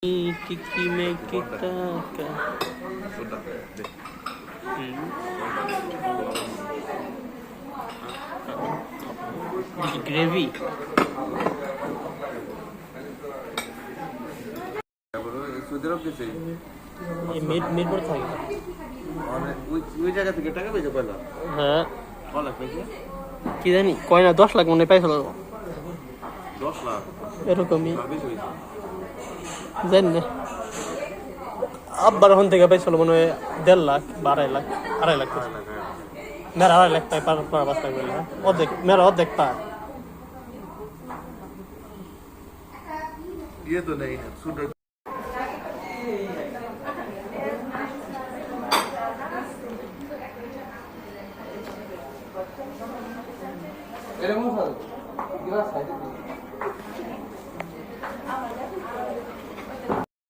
Kiki में kita का gravy Mirpur থাকে ওই জায়গা থেকে টাকা পেয়েছে পয়লা হ্যাঁ ক লাখ পেয়েছে কি জানি কয় না 10 লাখ মনে পাইছিল 10 লাখ এরকমই বেশি হয়েছে জানি না আব্বার ওখান থেকে পাইছিল মনে হয় 1.5 লাখ 2.5 লাখ মেরা 2.5 লাখ পাই পার 5 লাখ বলে অর্ধেক মেরা অর্ধেক পায় ये तो नहीं है सुन এরকম স্যার গ্লাস খাইতে